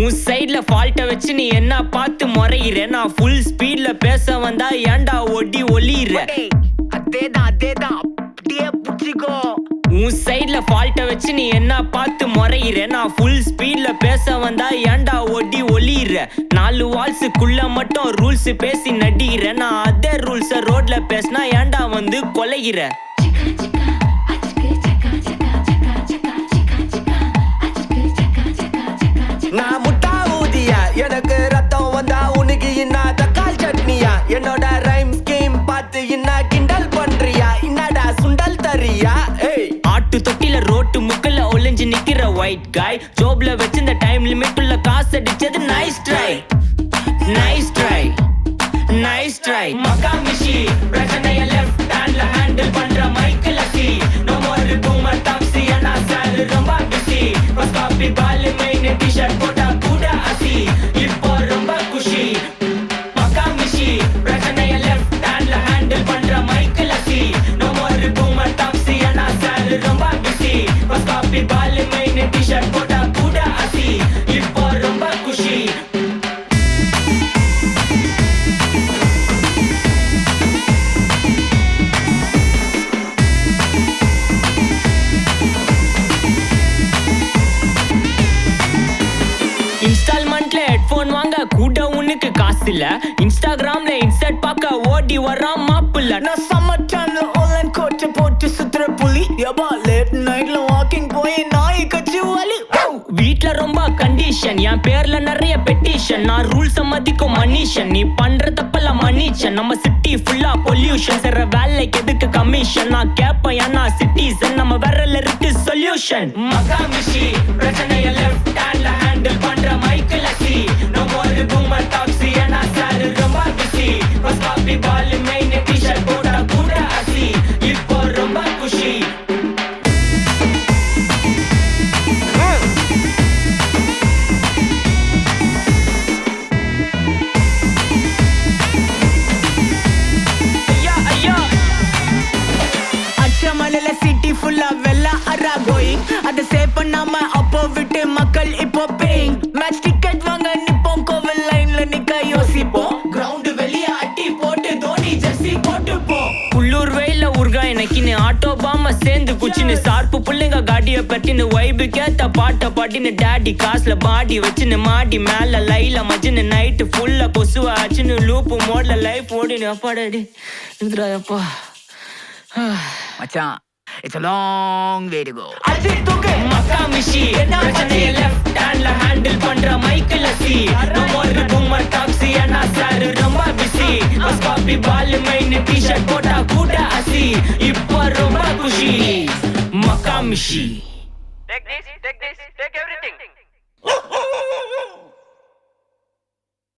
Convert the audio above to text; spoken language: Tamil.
உன் சைட்ல ஃபால்ட்ட வச்சு நீ என்ன பார்த்து முறையிற நான் ஃபுல் ஸ்பீட்ல பேச வந்தா ஏன்டா ஒடி ஒளியிற அதேதான் அப்படியே புடிச்சிக்கோ உன் சைட்ல ஃபால்ட்ட வச்சு நீ என்ன பார்த்து முறையிற நான் ஃபுல் ஸ்பீட்ல பேச வந்தா ஏன்டா ஒடி ஒளியிற 4 வால்ஸுக்குள்ள மட்டும் ரூல்ஸ் பேசி நடிகிற நான் அதே ரூல்ஸ ரோட்ல பேசினா ஏன்டா வந்து கொலைகிற நான் முட்டா ஊதியா எனக்கு ரத்தம் வந்தா உனக்கு இன்னா தக்காளி சட்னியா என்னோட ரைம் ஸ்கீம் பார்த்து இன்னா கிண்டல் பண்றியா என்னடா சுண்டல் தரியா ஆட்டு தொட்டில ரோட்டு முக்கல ஒளிஞ்சு நிக்கிற ஒயிட் காய் ஜோப்ல வச்சிருந்த டைம் லிமிட் உள்ள காசு அடிச்சது nice try nice try nice try மக்கா மிஷி பிரச்சனைய லெஃப்ட் ஹேண்ட்ல ஹேண்டில் பண்ற மைக்கேல் சி no more boomer taxi انا sir ரொம்ப பிஸி பஸ் காப்பி பால் மெயின் டி-ஷர்ட் போட்டா கூட அசி இப்போ ரொம்ப குஷி மக்கா மிஷி பிரச்சனைய லெஃப்ட் ஹேண்ட்ல ஹேண்டில் பண்ற மைக்கேல் சி no more boomer taxi انا sir ரொம்ப பிஸி பஸ் காப்பி பால் மெயின் டி-ஷர்ட் போட்டா கூட அசி இப்போ ரொம்ப குஷி இன்ஸ்டால்மெண்ட்ல ஹெட்போன் வாங்க கூட உனக்கு காசு இல்ல இன்ஸ்டாகிராம்ல இன்ஸ்டர்ட் பார்க்க ஓடி வரான் மாப்பிள்ள நான் சம்மர் சேனல் ஆன்லைன் கோட் போட்டு சுத்துற புலி யபா லேட் நைட்ல வாக்கிங் போய் நாய் கச்சி வலி வீட்ல ரொம்ப கண்டிஷன் என் பேர்ல நிறைய பெட்டிஷன் நான் ரூல்ஸ் மதிக்கும் மனுஷன் நீ பண்ற தப்பெல்லாம் மன்னிச்சன் நம்ம சிட்டி ஃபுல்லா பொல்யூஷன் செய்ற வேலைக்கு எதுக்கு கமிஷன் நான் கேப்பேன் ஏன்னா சிட்டிசன் நம்ம விரல்ல இருக்கு சொல்யூஷன் மக்கா மிஷி பிரச்சனைய லெஃப்ட் ஹேண்ட்ல ஹேண்டில் பண்ற மைக்கேல் சி no more boomer taxi انا sir ரொம்ப பிஸி பஸ் காப்பி பால் மெயின் டி-ஷர்ட் போட்டா கூட அசி இப்போ ரொம்ப குஷி அச்சமலையில சிட்டி ஃபுல்லா வெள்ளா அரா கோயிங் அதை சேவ் பண்ணாம அப்போ விட்டு மக்கள் இப்போ பேயிங் மேட்ச் டிக்கெட் வாங்க நிப்போம் கோவில் லைன்ல நிக்க யோசிப்போம் கிரவுண்ட் வெளிய அட்டி போட்டு தோனி ஜெர்சி போட்டு போ உள்ளூர் வெயில உருகா எனக்குன்னு ஆட்டோ பாம சேர்ந்து குச்சின்னு சார்பு புள்ளைங்க காடிய பட்டின்னு வைபு கேத்த பாட்ட பாட்டின்னு டாடி காசுல பாடி வச்சுன்னு மாடி மேல லைல மஜின்னு நைட்டு ஃபுல்லா கொசுவா ஆச்சுன்னு லூப்பு மோட்ல லைஃப் ஓடினு அப்பாடாடி இதுராப்பா மச்சான் it's a long way to go Ajay தூக்கு மக்கா மிஷி பிரச்சனைய லெஃப்ட் ஹேண்ட்ல ஹேண்டில் பண்ற மைக்கேல் சி no more boomer taxi انا sir ரொம்ப பிஸி பஸ் காப்பி பால் மெயின் டி-ஷர்ட் போட்டா கூட அசி இப்போ ரொம்ப குஷி மக்கா மிஷி Take this, take everything.